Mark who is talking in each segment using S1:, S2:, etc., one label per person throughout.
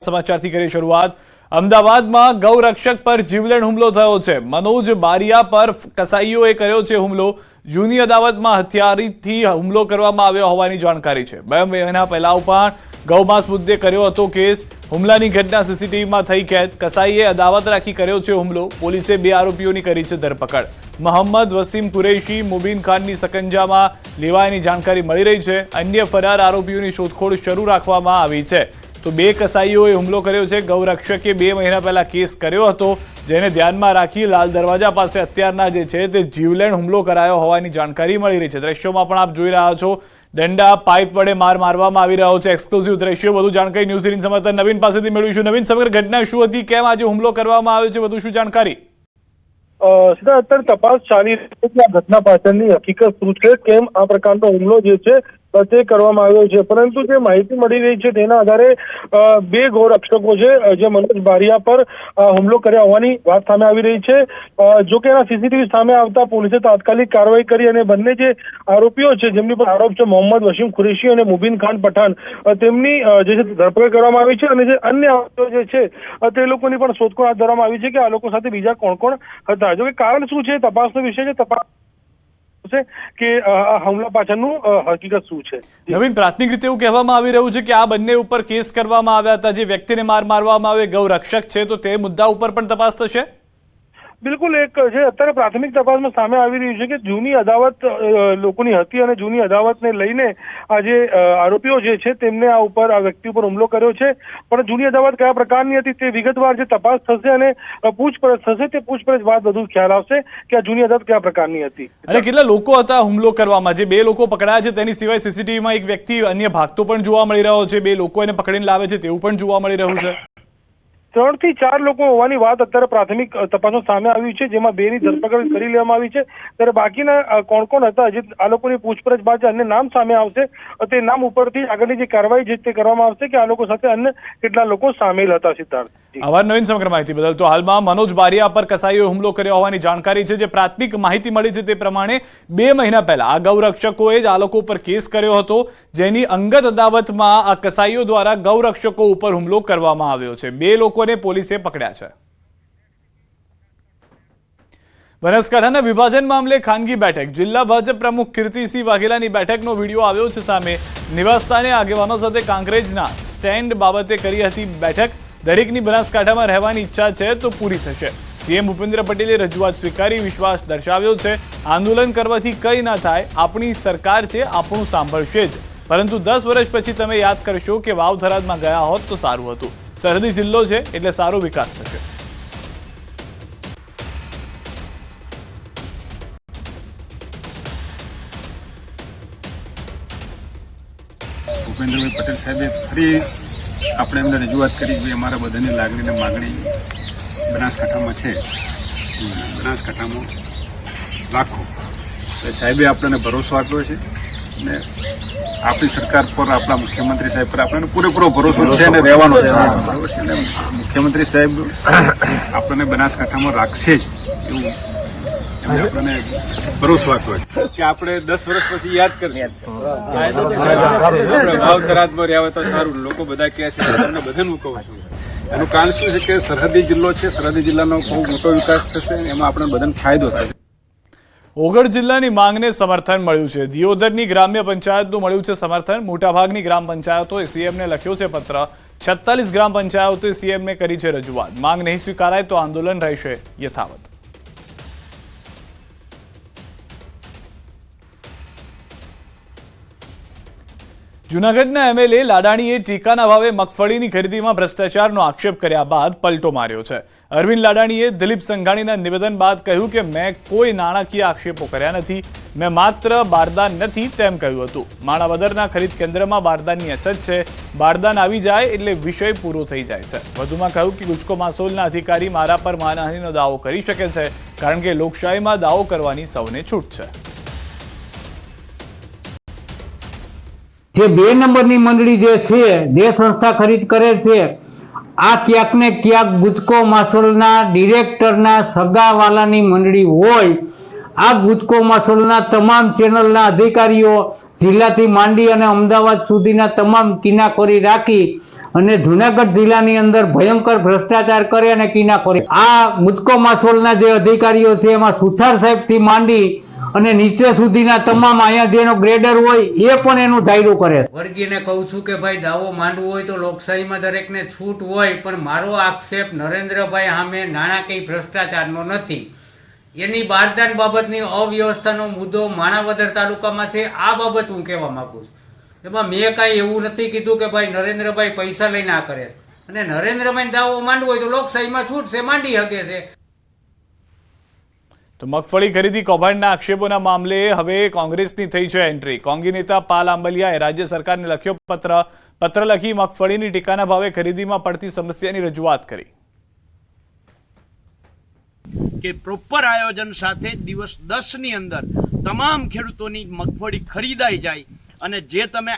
S1: સમાચારથી કરી શરૂઆત અમદાવાદમાં ગૌરક્ષક પર જીવલેણ હુમલો થયો છે। મનોજ બારિયા પર કસાઈઓએ કર્યો છે હુમલો। જૂની અદાવતમાં હથિયારથી હુમલો કરવામાં આવ્યો હોવાની જાણકારી છે। 2 મહિના પહેલા પણ ગૌમાંસ મુદ્દે કર્યો હતો કેસ। હુમલાની ઘટના સીસીટીવીમાં થઈ કેદ। કસાઈએ અદાવત રાખી કર્યો છે હુમલો। પોલીસે 2 આરોપીઓની કરી છે ધરપકડ। મોહમ્મદ વસીમ કુરેશી મુબીન ખાનની સકંજામાં લેવાયાની જાણકારી મળી રહી છે। અન્ય ફરાર આરોપીઓની શોધખોળ શરૂ રાખવામાં આવી છે। તો 2 કસાઈઓએ હુમલો કર્યો છે। ગૌરક્ષકે 2 મહિના પહેલા કેસ કર્યો હતો, જેને ધ્યાનમાં રાખી લાલ દરવાજા પાસે અત્યારના જે છે તે જીવલેણ હુમલો કરાયો હોવાની જાણકારી મળી રહી છે। દ્રશ્યોમાં પણ આપ જોઈ રહ્યા છો, દંડા પાઇપ વડે માર મારવામાં આવી રહ્યો છે। એક્સક્લુઝિવ દ્રશ્યો, વધુ જાણકારી ન્યૂઝ 18 સમાચાર નવીન પાસેથી મેળવીશું। નવીન, સમગ્ર ઘટના શું હતી, કેમ આજે હુમલો કરવામાં આવ્યો છે, વધુ શું જાણકારી?
S2: સીધા અત્યારે તપાસ ચાલી રહી છે કે આ ઘટના પાછળની હકીકત શું છે, કેમ આ પ્રકારનો હુમલો જે છે તે કરવામાં આવ્યો છે। પરંતુ જે માહિતી મળી રહી છે તેના આધારે 2 ગૌરક્ષકો છે જે મનોજ બારિયા પર હુમલો કર્યા હોવાની વાત સામે આવી રહી છે। જો કે એના સીસીટીવી સામે આવતા પોલીસે તાત્કાલિક કાર્યવાહી કરી અને બંને જે આરોપીઓ છે જેમની પર આરોપ છે મોહમ્મદ વસીમ કુરેશી અને મુબીન ખાન પઠાણ, તેમની જે છે ધરપકડ કરવામાં આવી છે અને જે અન્ય આરોપીઓ જે છે તે લોકોની પણ શોધખોળ હાથ ધરવામાં આવી છે કે આ લોકો સાથે બીજા કોણ કોણ હતા। જો કે કારણ શું છે તપાસનો વિષય છે, તપાસ કે આ હુમલા પાછળનું હકીકત શું છે।
S1: નવીન, પ્રાથમિક રીતે એવું કહેવામાં આવી રહ્યું છે કે આ બંને ઉપર કેસ કરવામાં આવ્યા હતા। જે વ્યક્તિને મારવામાં આવે ગૌરક્ષક છે, તો તે મુદ્દા ઉપર પણ તપાસ થશે?
S2: બિલકુલ, એક છે અત્યારે પ્રાથમિક તપાસમાં સામે આવી રહ્યું છે કે જૂની અદાવત લોકોની હતી અને જૂની અદાવતને લઈને આ જે આરોપીઓ જે છે તેમને આ ઉપર આ વ્યક્તિ ઉપર હુમલો કર્યો છે। પણ જૂની અદાવત કયા પ્રકારની હતી તે વિગતવાર જે તપાસ થશે અને પૂછપરછ થશે તે પૂછપરછ બાદ વધુ ખ્યાલ આવશે કે આ જૂની અદાવત કયા પ્રકારની હતી
S1: અને કેટલા લોકો હતા હુમલો કરવામાં। જે 2 લોકો પકડાયા છે તેની સિવાય સીસીટીવીમાં એક વ્યક્તિ અન્ય ભાગતો પણ જોવા મળી રહ્યો છે। 2 લોકો એને પકડીને લાવે છે તેવું પણ જોવા મળી રહ્યું છે।
S2: 3 થી 4 લોકો હોવાની વાત અત્યારે પ્રાથમિક તપાસમાં સામે આવી છે, જેમાં 2ની ધરપકડ કરી લેવામાં આવી છે। ત્યારે બાકીના કોણ કોણ હતા જે આ લોકોની પૂછપરછ બાદ અન્ય નામ સામે આવશે તે નામ ઉપરથી આગળની જે કાર્યવાહી છે તે કરવામાં આવશે કે આ લોકો સાથે અન્ય કેટલા લોકો સામેલ હતા। સિદ્ધાર્થ,
S1: આભાર નવીન સમગ્ર માહિતી બદલ। તો હાલમાં મનોજ બારિયા પર કસાઈઓએ હુમલો કર્યો હોવાની જાણકારી છે। જે પ્રાથમિક માહિતી મળી છે તે પ્રમાણે 2 મહિના પહેલા આ ગૌરક્ષકોએ જ આ લોકો ઉપર કેસ કર્યો હતો, જેની અંગત અદાવતમાં આ કસાઈઓ દ્વારા ગૌરક્ષકો ઉપર હુમલો કરવામાં આવ્યો છે। 2 લોકોને પોલીસે પકડ્યા છે। બનાસકાંઠાના વિભાજન મામલે ખાનગી બેઠક। જિલ્લા ભાજપ પ્રમુખ કીર્તિસિંહ વાઘેલાની બેઠકનો વિડીયો આવ્યો છે સામે। નિવાસસ્થાને આગેવાનો સાથે કાંકરેજના સ્ટેન્ડ બાબતે કરી હતી બેઠક। દરેકની બનાસકાંઠામાં રહેવાની ઈચ્છા છે તો પૂરી થશે। સીએમ ભૂપેન્દ્ર પટેલે રજૂઆત સ્વીકારી વિશ્વાસ દર્શાવ્યો છે। આંદોલન કરવાથી કંઈ ના થાય, આપણી સરકાર છે, આપણું સાંભળશે જ। પરંતુ 10 વર્ષ પછી તમે યાદ કરશો કે વાવ થરાદમાં ગયા હોત તો સારું હતું। સરહદી જિલ્લો છે એટલે સારો વિકાસ થશે।
S3: ભૂપેન્દ્રભાઈ પટેલ સાહેબે ફરી આપણે એમને રજૂઆત કરી કે અમારા બધાની લાગણી અને માગણી બનાસકાંઠામાં છે, બનાસકાંઠામાં રાખો। સાહેબે આપણને ભરોસો આપ્યો છે અને આપણી સરકાર પર, આપણા મુખ્યમંત્રી સાહેબ પર આપણને પૂરેપૂરો ભરોસો છે અને રહેવાનો છે। બરોબર છે, એટલે મુખ્યમંત્રી સાહેબ આપણને બનાસકાંઠામાં રાખશે જ એવું આપણને ભરોસો આપ્યો છે કે આપણે 10 વર્ષ પછી યાદ કરશું વાવ થરાદમાં રહ્યા તો સારું। લોકો બધા કહે છે, તમને બધાનું કહું છું એનું કારણ શું છે કે સરહદી જિલ્લો છે, સરહદી જિલ્લાનો બહુ મોટો વિકાસ થશે, એમાં આપણે બધાને ફાયદો થશે।
S1: ઓગળ જિલ્લાની માંગને સમર્થન મળ્યું છે। દિયોદરની ગ્રામ્ય પંચાયતનું મળ્યું છે સમર્થન। મોટાભાગની ગ્રામ પંચાયતોએ સીએમને લખ્યો છે પત્ર। 46 ગ્રામ પંચાયતોએ સીએમને કરી છે રજૂઆત। માંગ નહીં સ્વીકારાય તો આંદોલન રહેશે યથાવત। જૂનાગઢના એમએલએ લાડાણીએ ટેકાના ભાવે મગફળીની ખરીદીમાં ભ્રષ્ટાચારનો આક્ષેપ કર્યા બાદ પલટો માર્યો છે। અરવિંદ લાડાણીએ દિલીપ સંઘાણીના નિવેદન બાદ કહ્યું કે મેં કોઈ નાણાકીય આક્ષેપો કર્યા નથી, મેં માત્ર બારદાન નથી તેમ કહ્યું હતું। માણાવદરના ખરીદ કેન્દ્રમાં બારદાનની અછત છે, બારદાન આવી જાય એટલે વિષય પૂરો થઈ જાય છે। વધુમાં કહ્યું કે ગુજકો માસોલના અધિકારી મારા પર માનહાનિનો દાવો કરી શકે છે, કારણ કે લોકશાહીમાં દાવો કરવાની સૌને છૂટ છે।
S4: જે 2 નંબરની મંડળી જે છે, જે સંસ્થા ખરીદ કરે છે, આ ક્યાંક ને ક્યાંક ગુજકો માસોલના ડિરેક્ટરના સગાવાલાની મંડળી હોય। આ ગુજકો માસોલના તમામ ચેનલના અધિકારીઓ જિલ્લાથી માંડી અને અમદાવાદ સુધીના તમામ કિનાખોરી રાખી અને જુનાગઢ જિલ્લાની અંદર ભયંકર ભ્રષ્ટાચાર કરે અને કિનાખોરી. આ ગુજકો માસોલના જે અધિકારીઓ છે એમાં સુથાર સાહેબ થી માંડી અને નીચે સુધીના તમામ અહીંયા જેનો ગ્રેડર હોય એ પણ એનું ધાયરું કરે.
S5: વર્ગીને કહું છું કે ભાઈ દાવો માંડવો હોય તો લોકશાહીમાં દરેકને છૂટ હોય, પણ મારો આક્ષેપ નરેન્દ્રભાઈ સામે નાણાકીય ભ્રષ્ટાચારનો નથી. એની બારદાન બાબતની અવ્યવસ્થાનો મુદ્દો માણાવદર તાલુકામાં છે. આ બાબત હું કહેવા માંગુ છું. એમાં મેં કાંઈ એવું નથી કીધું કે ભાઈ નરેન્દ્રભાઈ પૈસા લઈને આ કરે છે. અને નરેન્દ્રભાઈ દાવો માંડવો હોય તો લોકશાહીમાં છૂટ છે, માંડી શકે છે.
S1: તો મગફળી ખરીદી કૌભાંડના આક્ષેપોના મામલે હવે કોંગ્રેસની થઈ છે એન્ટ્રી. કોંગી નેતા પાલ આંબલિયાએ રાજ્ય સરકારને લખ્યો પત્ર લખી મગફળીની ટેકાના ભાવે ખરીદીમાં પડતી સમસ્યાની રજૂઆત કરી.
S6: કે પ્રોપર આયોજન સાથે દિવસ 10 ની અંદર તમામ ખેડૂતોની મગફળી ખરીદાઈ જાય અને જે તમે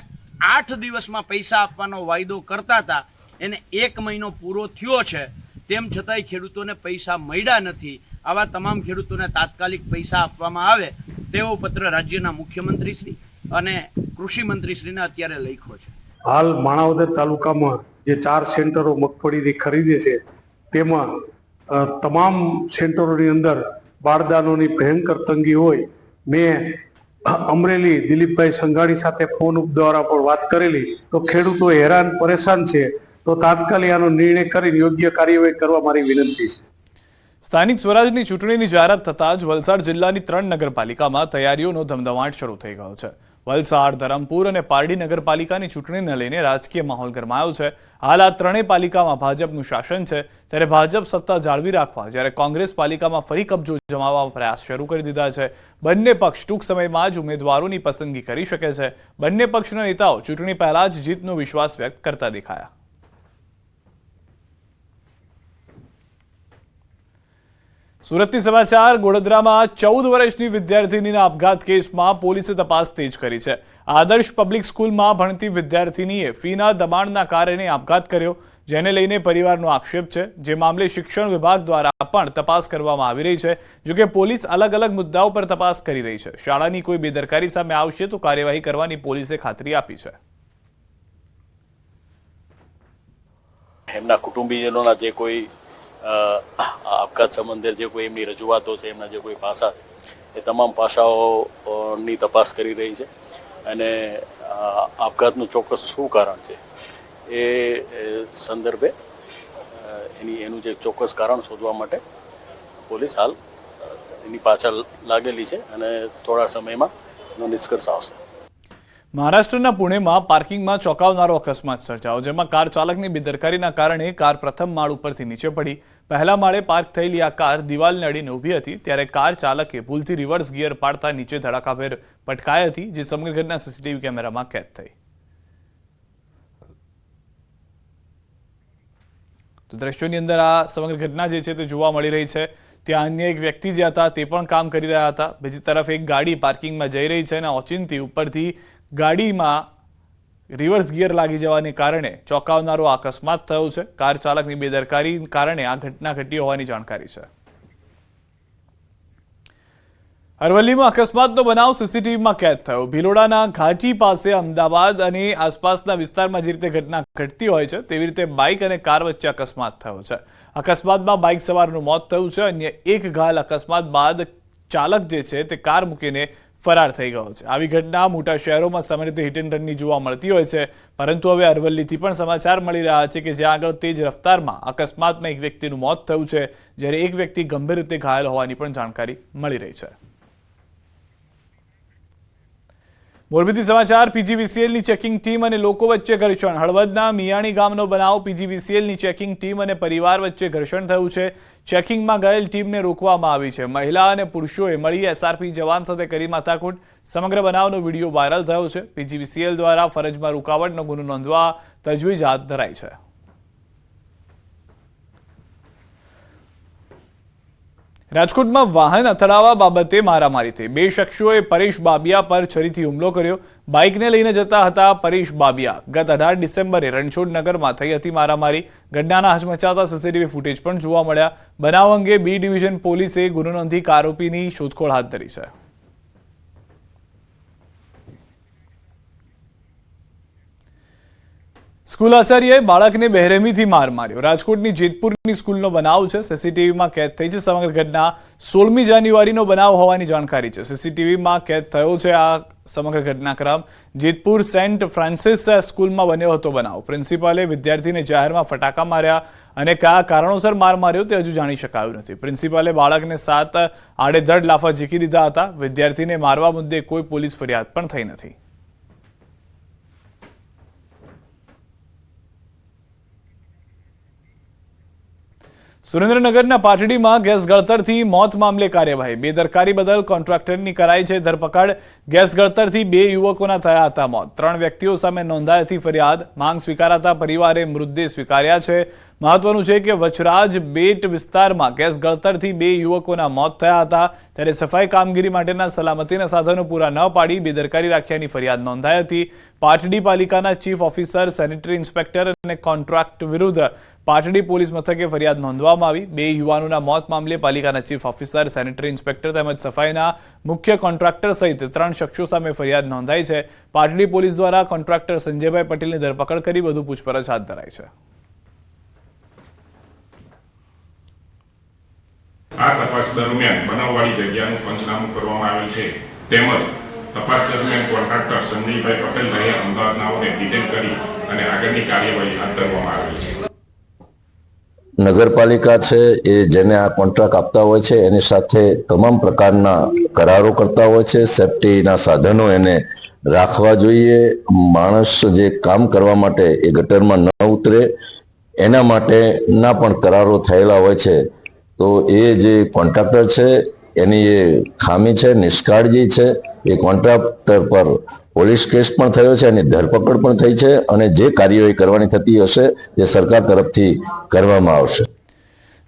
S6: 8 દિવસમાં પૈસા આપવાનો વાયદો કરતા હતા એને 1 મહિનો પૂરો થયો છે, તેમ છતાંય ખેડૂતોને પૈસા મળ્યા નથી. આવા તમામ ખેડૂતોને તાત્કાલિક પૈસા આપવામાં આવે તેવો પત્ર રાજ્યના મુખ્યમંત્રીશ્રી અને કૃષિ મંત્રીશ્રીને અત્યારે લખ્યો છે.
S7: હાલ માણાવદર તાલુકામાં જે 4 સેન્ટરો મગફળીની ખરીદે છે તેમાં તમામ સેન્ટરોની અંદર બારદાનોની ભયંકર તંગી હોય. મેં અમરેલી દિલીપભાઈ સંઘાણી સાથે ફોન દ્વારા પણ વાત કરેલી તો ખેડૂતો હેરાન પરેશાન છે, તો તાત્કાલિક આનો નિર્ણય કરીને યોગ્ય કાર્યવાહી કરવા મારી વિનંતી છે.
S1: સ્થાનિક સ્વરાજની ચૂંટણીની જાહેરાત થતાં જ વલસાડ જિલ્લાની 3 નગરપાલિકામાં તૈયારીઓનો ધમધમાટ શરૂ થઈ ગયો છે. વલસાડ, ધરમપુર અને પારડી નગરપાલિકાની ચૂંટણીને લઈને રાજકીય માહોલ ગરમાયો છે. હાલ આ ત્રણેય પાલિકામાં ભાજપનું શાસન છે, ત્યારે ભાજપ સત્તા જાળવી રાખવા જ્યારે કોંગ્રેસ પાલિકામાં ફરી કબજો જમાવવા પ્રયાસ શરૂ કરી દીધા છે. બંને પક્ષ ટૂંક સમયમાં જ ઉમેદવારોની પસંદગી કરી શકે છે. બંને પક્ષના નેતાઓ ચૂંટણી પહેલા જ જીતનો વિશ્વાસ વ્યક્ત કરતા દેખાયા. સુરતથી સમાચાર. ગોધરામાં 14 વર્ષની વિદ્યાર્થીનીના આપઘાત કેસમાં પોલીસે તપાસ તેજ કરી છે. આદર્શ પબ્લિક સ્કૂલમાં ભણતી વિદ્યાર્થીનીએ ફીના દબાણના કારણે આપઘાત કર્યો, જેને લઈને પરિવારનો આક્ષેપ છે. જે મામલે શિક્ષણ વિભાગ દ્વારા પણ તપાસ કરવામાં આવી રહી છે. જોકે પોલીસ અલગ અલગ મુદ્દાઓ પર તપાસ કરી રહી છે. શાળાની કોઈ બેદરકારી સામે આવશે તો કાર્યવાહી કરવાની પોલીસે ખાતરી આપી છે.
S8: એમના કુટુંબીજનોના જે કોઈ આપઘાત સંબંધે જે કોઈ એમની રજૂઆતો છે, એમના જે કોઈ પાસા છે, એ તમામ પાસાઓની તપાસ કરી રહી છે અને આપઘાતનું ચોક્કસ શું કારણ છે એ સંદર્ભે એનું જે ચોક્કસ કારણ શોધવા માટે પોલીસ હાલ એની પાછળ લાગેલી છે અને થોડા સમયમાં એનો નિષ્કર્ષ આવશે.
S1: મહારાષ્ટ્રના પુણેમાં પાર્કિંગમાં ચોંકાવનારો અકસ્માત સર્જાયો, જેમાં કાર ચાલકની બેદરકારીના કારણે કાર પ્રથમ માળ ઉપરથી નીચે પડી. પહેલા માળે પાર્ક થયેલી આ કાર દિવાલને અડીને ઊભી હતી, ત્યારે કાર ચાલકે ભૂલથી રિવર્સ ગિયર પાડતા નીચે ધડાકાભેર પટકાઈ હતી, જે સમગ્ર ઘટના સીસીટીવી કેમેરામાં કેદ થઈ. તો દ્રશ્યોની અંદર આ સમગ્ર ઘટના જે છે તે જોવા મળી રહી છે. ત્યાં અન્ય એક વ્યક્તિ જે હતા તે પણ કામ કરી રહ્યા હતા. બીજી તરફ એક ગાડી પાર્કિંગમાં જઈ રહી છે અને ઓચિંતી ઉપરથી ગાડીમાં રિવર્સ ગિયર લાગી જવાને કારણે ચોંકાવનારો અકસ્માત થયો છે. કાર ચાલકની બેદરકારી કારણે આ ઘટના ઘટી હોવાની જાણકારી છે. અરવલ્લીમાં અકસ્માતનો બનાવ સીસીટીવીમાં કેદ થયો. ભિલોડાના ઘાટી પાસે અમદાવાદ અને આસપાસના વિસ્તારમાં જે રીતે ઘટના ઘટતી હોય છે તેવી રીતે બાઇક અને કાર વચ્ચે અકસ્માત થયો છે. અકસ્માતમાં બાઇક સવારનું મોત થયું છે. અન્ય એક ઘાયલ અકસ્માત બાદ ચાલક જે છે તે કાર મૂકીને ફરાર થઈ ગયો છે. આવી ઘટના મોટા શહેરોમાં સામાન્ય રીતે હિટ એન્ડ રનની જોવા મળતી હોય છે, પરંતુ હવે અરવલ્લીથી પણ સમાચાર મળી રહ્યા છે કે જ્યાં આગળ તેજ રફતારમાં અકસ્માતમાં એક વ્યક્તિનું મોત થયું છે, જ્યારે એક વ્યક્તિ ગંભીર રીતે ઘાયલ હોવાની પણ જાણકારી મળી રહી છે. મોરબીથી સમાચાર. પીજીવીસીએલની ચેકિંગ ટીમ અને લોકો વચ્ચે ઘર્ષણ. હળવદના મિયાણી ગામનો બનાવ. પીજીવીસીએલની ચેકિંગ ટીમ અને પરિવાર વચ્ચે ઘર્ષણ થયું છે. ચેકિંગમાં ગયેલ ટીમને રોકવામાં આવી છે. મહિલા અને પુરુષોએ મળી એસઆરપી જવાન સાથે કરી માથાકૂટ. સમગ્ર બનાવનો વિડીયો વાયરલ થયો છે. પીજીવીસીએલ દ્વારા ફરજમાં રૂકાવટનો ગુનો નોંધવા તજવીજ હાથ ધરાઈ છે. રાજકોટમાં વાહન અથડાવા બાબતે મારામારી થઈ. બે શખ્સોએ પરેશ બાબિયા પર છરીથી હુમલો કર્યો. બાઇકને લઈને જતા હતા પરેશ બાબિયા. ગત 18 ડિસેમ્બરે રણછોડ નગરમાં થઈ હતી મારામારી. ઘટનાના હચમચાતા સીસીટીવી ફૂટેજ પણ જોવા મળ્યા. બનાવ અંગે બી ડિવિઝન પોલીસે ગુનો નોંધી આરોપીની શોધખોળ હાથ ધરી છે. સ્કૂલ આચાર્યએ બાળકને બેરહેમીથી માર માર્યો. રાજકોટની જેતપુરની સ્કૂલનો બનાવ છે. સીસીટીવીમાં કેદ થઈ છે. સમગ્ર ઘટના 16મી જાન્યુઆરીનો બનાવ હોવાની જાણકારી છે. સીસીટીવીમાં કેદ થયો છે આ સમગ્ર ઘટનાક્રમ. જેતપુર સેન્ટ ફ્રાન્સિસ સ્કૂલમાં બન્યો હતો બનાવ. પ્રિન્સિપાલે વિદ્યાર્થીને જાહેરમાં ફટાકા માર્યા અને કયા કારણોસર માર માર્યો તે હજુ જાણી શકાયું નથી. પ્રિન્સિપાલે બાળકને 7 આડેધડ લાફા ઝીકી દીધા હતા. વિદ્યાર્થીને મારવા મુદ્દે કોઈ પોલીસ ફરિયાદ પણ થઈ નથી. સુરેન્દ્રનગરના પાટડીમાં ગેસ ગળતરથી મોત મામલે કાર્યવાહી. બેદરકારી બદલ કોન્ટ્રાક્ટરની કરાઈ છે ધરપકડ. ગેસ ગળતરથી 2 યુવકોના થયા હતા મોત. 3 વ્યક્તિઓ સામે નોંધાઈ હતી ફરિયાદ. માંગ સ્વીકારાતા પરિવારે મૃતદેહ સ્વીકાર્યા છે. મહત્વનું છે કે વચરાજ બેટ વિસ્તારમાં ગેસ ગળતરથી 2 યુવકોના મોત થયા હતા. ત્યારે સફાઈ કામગીરી માટેના સલામતીના સાધનો પૂરા ન પાડી બેદરકારી રાખ્યાની ફરિયાદ નોંધાઈ હતી. પાટડી પાલિકાના ચીફ ઓફિસર, સેનિટરી ઇન્સ્પેક્ટર અને કોન્ટ્રાક્ટ વિરુદ્ધ પાટડી પોલીસ મથકે ફરિયાદ નોંધવામાં આવી. 2 યુવાનોના મોત મામલે પાલિકાના ચીફ ઓફિસર, સેનિટરી ઇન્સ્પેક્ટર તેમજ સફાઈના મુખ્ય કોન્ટ્રાક્ટર સહિત 3 શખ્સો સામે ફરિયાદ નોંધાઈ છે. પાટડી પોલીસ દ્વારા કોન્ટ્રાક્ટર સંજયભાઈ પટેલની ધરપકડ કરી વધુ પૂછપરછ હાથ ધરાઈ છે.
S9: આ તપાસ દરમિયાન બનાવવાળી જગ્યાનું પંચનામું કરવામાં આવેલ છે. તેમજ તપાસ દરમિયાન કોન્ટ્રાક્ટર સંજયભાઈ પટેલ રહ્યા અમદાવાદ નાઓને ડિટેન કરી અને આગળની કાર્યવાહી હાથ ધરવામાં આવેલ છે.
S10: નગરપાલિકા છે એ જેને આ કોન્ટ્રાક્ટ આપતા હોય છે એની સાથે તમામ પ્રકારના કરારો કરતા હોય છે. સેફટીના સાધનો એને રાખવા જોઈએ. માણસ જે કામ કરવા માટે એ ગટરમાં ન ઉતરે એના માટેના પણ કરારો થયેલા હોય છે. તો એ જે કોન્ટ્રાક્ટર છે એની એ ખામી છે, નિષ્કાળજી છે. એ કોન્ટ્રાક્ટર પર પોલીસ કેસ પણ થયો છે, એની ધરપકડ પણ થઈ છે અને જે કાર્યવાહી કરવાની થતી હશે એ સરકાર તરફથી કરવામાં આવશે.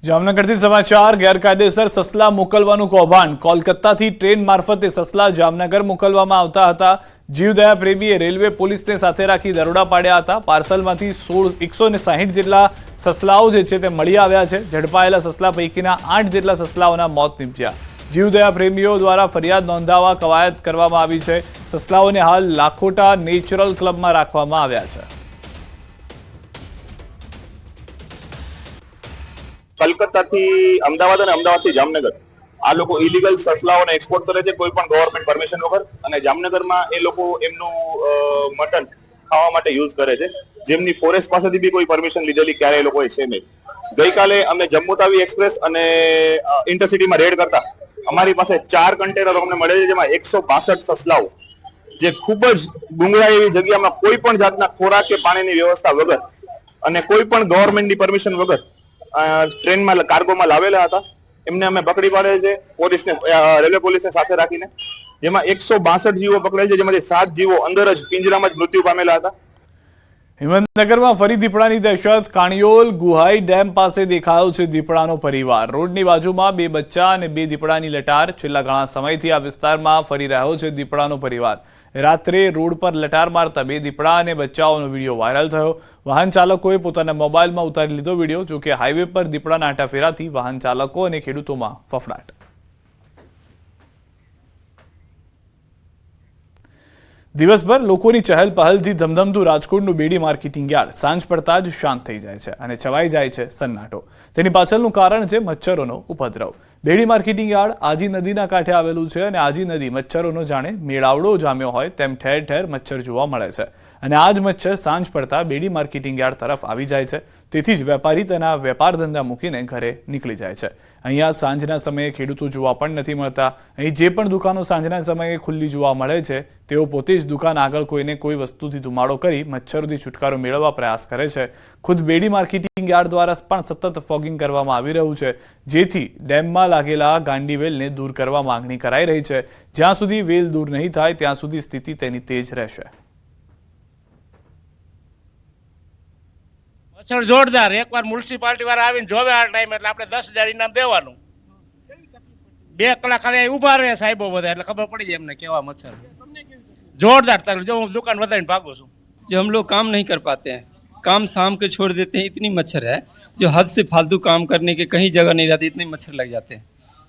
S1: જામનગરથી સમાચાર. ગેરકાયદેસર સસલા મોકલવાનું કૌભાંડ. કોલકાતાથી ટ્રેન મારફતે સસલા જામનગર મોકલવામાં આવતા હતા. જીવદયા પ્રેમીએ રેલવે પોલીસને સાથે રાખી દરોડા પાડ્યા હતા. પાર્સલમાંથી 160 જેટલા સસલાઓ જે છે તે મળી આવ્યા છે. ઝડપાયેલા સસલા પૈકીના 8 જેટલા સસલાઓના મોત નીપજ્યા. જીવદયા પ્રેમીઓ દ્વારા ફરિયાદ નોંધાવવા કવાયત કરવામાં આવી છે. સસલાઓને હાલ લાખોટા નેચરલ ક્લબમાં રાખવામાં આવ્યા છે.
S11: કલકત્તાથી અમદાવાદ અને અમદાવાદથી જામનગર આ લોકો ઇલીગલ સસલાઓને એક્સપોર્ટ કરે છે કોઈ પણ ગવર્મેન્ટ પરમિશન વગર. અને જામનગરમાં એ લોકો એમનું મટન ખાવા માટે યુઝ કરે છે, જેમની ફોરેસ્ટ પાસેથી બી કોઈ પરમિશન લીધેલી ક્યારે એ લોકોએ છે નહીં. ગઈકાલે અમે જમ્મુ તાવી એક્સપ્રેસ અને ઇન્ટરસિટીમાં રેડ કરતા અમારી પાસે 4 કન્ટેનરો અમને મળે છે, જેમાં 162 સસલાઓ જે ખૂબ જ ડુંગરાળ એવી જગ્યામાં કોઈ પણ જાતના ખોરાક કે પાણીની વ્યવસ્થા વગર અને કોઈ પણ ગવર્મેન્ટની પરમિશન વગર ટ્રેનમાં કાર્ગોમાં લાવેલા હતા. એમને અમે પકડી પાડેલ છે પોલીસને, રેલવે પોલીસને સાથે રાખીને. જેમાં 162 જીવો પકડેલ છે, જેમાંથી 7 જીવો અંદર જ પિંજરામાં જ મૃત્યુ પામેલા હતા.
S1: હિંમતનગરમાં ફરી દીપડાની દહેશત. કાણિયોલ ગુહાઈ ડેમ પાસે દેખાયો છે દીપડાનો પરિવાર. રોડની બાજુમાં 2 બચ્ચા અને 2 દીપડાની લટાર. છેલ્લા ઘણા સમયથી આ વિસ્તારમાં ફરી રહ્યો છે દીપડાનો પરિવાર. રાત્રે રોડ પર લટાર મારતા 2 દીપડા અને બચ્ચાઓનો વિડીયો વાયરલ થયો. વાહન ચાલકોએ પોતાના મોબાઈલમાં ઉતારી લીધો વિડીયો. જોકે હાઈવે પર દીપડાના આંટાફેરાથી વાહન ચાલકો અને ખેડૂતોમાં ફફડાટ. દિવસભર લોકોની ચહેલ પહલથી ધમધમતું રાજકોટનું બેડી માર્કેટિંગ યાર્ડ સાંજ પડતા જ શાંત થઈ જાય છે અને છવાઈ જાય છે સન્નાટો. તેની પાછળનું કારણ છે મચ્છરોનો ઉપદ્રવ. બેડી માર્કેટિંગ યાર્ડ આજી નદીના કાંઠે આવેલું છે અને આજી નદી મચ્છરોનો જાણે મેળાવડો જામ્યો હોય તેમ ઠેર ઠેર મચ્છર જોવા મળે છે. અને આ જ મચ્છર સાંજ પડતા બેડી માર્કેટિંગ યાર્ડ તરફ આવી જાય છે. તેથી જ વેપારી તેના વેપાર ધંધા મૂકીને ઘરે નીકળી જાય છે. અહીંયા સાંજના સમયે ખેડૂતો જોવા પણ નથી મળતા. અહીં જે પણ દુકાનો સાંજના સમયે ખુલ્લી જોવા મળે છે તેઓ પોતે જ દુકાન આગળ કોઈને કોઈ વસ્તુથી ધુમાડો કરી મચ્છરોથી છુટકારો મેળવવા પ્રયાસ કરે છે. ખુદ બેડી માર્કેટિંગ યાર્ડ દ્વારા પણ સતત ફોગિંગ કરવામાં આવી રહ્યું છે, જેથી ડેમમાં લાગેલા ગાંડી વેલને દૂર કરવા માંગણી કરાઈ રહી છે. જ્યાં સુધી વેલ દૂર નહીં થાય ત્યાં સુધી સ્થિતિ તેની તેજ રહેશે.
S12: મચ્છર જોરદાર. એકવાર મ્યુનિસિપાલિટી વાળા આવીને જોવે આ ટાઈમ એટલે આપણે 10,000 ઇનામ દેવાનું. 2 કલાક ખાલી ઉભા રહે સાહેબો બધા એટલે ખબર પડી જાય એમને કેવા મચ્છર જોરદાર. જો હું દુકાન વધારીને ભાગું છું.
S13: जो हम लोग काम नहीं कर पाते हैं, काम शाम के छोड़ देते हैं, इतनी मच्छर है जो हद से फालतू काम करने के कहीं जगह नहीं रहती, इतने मच्छर लग जाते हैं.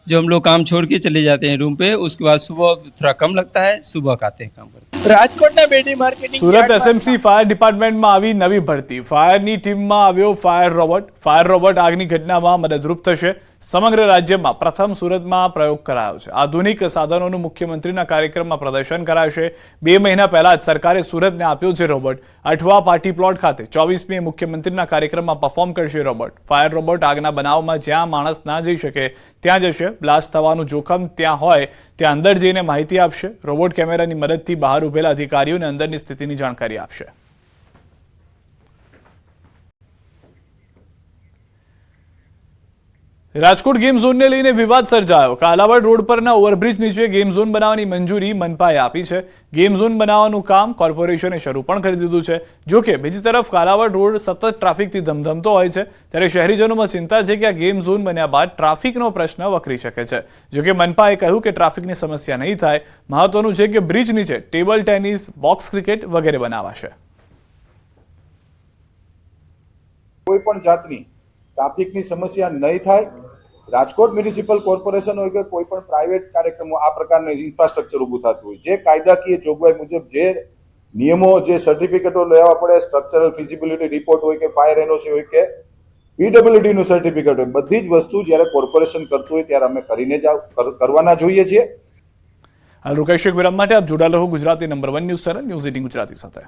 S13: जो हम लोग काम छोड़ के चले जाते हैं रूम पे, उसके बाद सुबह थोड़ा कम लगता है, सुबह आते हैं काम करते।
S12: રાજકોટના બેડી માર્કેટિંગ
S1: સુરત એસએમસી ફાયર ડિપાર્ટમેન્ટમાં આવી નવી ભરતી. ફાયરની ટીમમાં આવ્યો ફાયર રોબોટ. ફાયર રોબોટ આગની ઘટનામાં મદદરૂપ થશે. સમગ્ર રાજ્યમાં પ્રથમ સુરતમાં પ્રયોગ કરાયો છે. આધુનિક સાધનોનું મુખ્યમંત્રીના કાર્યક્રમમાં પ્રદર્શન કરાશે. 2 મહિના પહેલા જ સરકારે સુરતને આપ્યો છે રોબોટ. અઠવા પાર્ટી પ્લોટ ખાતે 24મી મુખ્યમંત્રીના કાર્યક્રમમાં પરફોર્મ કરશે રોબોટ. ફાયર રોબોટ આગના બનાવમાં જ્યાં માણસ ના જઈ શકે ત્યાં જશે. બ્લાસ્ટ થવાનું જોખમ ત્યાં હોય ત્યાં અંદર જઈને માહિતી આપશે. રોબોટ કેમેરાની મદદથી બહાર ઉભેલા અધિકારીઓને અંદરની સ્થિતિની જાણકારી આપશે. રાજકોટ ગેમ ઝોનને લઈને વિવાદ સર્જાયો. કાલાવડ રોડ પરના ઓવરબ્રિજ નીચે ગેમ ઝોન બનાવવાની મંજૂરી મનપાએ આપી છે. ગેમ ઝોન બનાવવાનું કામ કોર્પોરેશને શરૂ પણ કરી દીધું છે. જો કે બીજી તરફ કાલાવડ રોડ સતત ટ્રાફિકથી ધમધમતો હોય છે, ત્યારે શહેરીજનોમાં ચિંતા છે કે આ ગેમ ઝોન બન્યા બાદ ટ્રાફિકનો પ્રશ્ન વકરી શકે છે. જો કે મનપાએ કહ્યું કે ટ્રાફિકની સમસ્યા નહીં થાય. મહત્વનું છે કે બ્રિજ નીચે ટેબલ ટેનિસ, બોક્સ ક્રિકેટ વગેરે બનાવાશે.
S14: કોઈ પણ જાતની ટ્રાફિકની સમસ્યા નહીં થાય. રાજકોટ મ્યુનિસિપલ કોર્પોરેશન હોય કે કોઈ પણ પ્રાઇવેટ કાર્યક્રમો આ પ્રકારના ઇન્ફ્રાસ્ટ્રક્ચર ઊભું થતું હોય, જે કાયદાકીય જોગવાઈ મુજબ જે નિયમો, જે સર્ટિફિકેટો લેવા પડે, સ્ટ્રક્ચરલ ફિઝિબિલિટી રિપોર્ટ હોય કે ફાયર એનઓસી હોય કે પીડબ્લ્યુડી નું સર્ટિફિકેટ હોય, બધી જ વસ્તુ જ્યારે કોર્પોરેશન કરતું હોય ત્યારે અમે કરીને જ કરવાના જોઈએ છીએ.
S1: હાલ રોકાઈશું એક વિરામ માટે. આપ જોડાયેલા રહો Gujarati number 1 news channel news 18 Gujarati સાથે.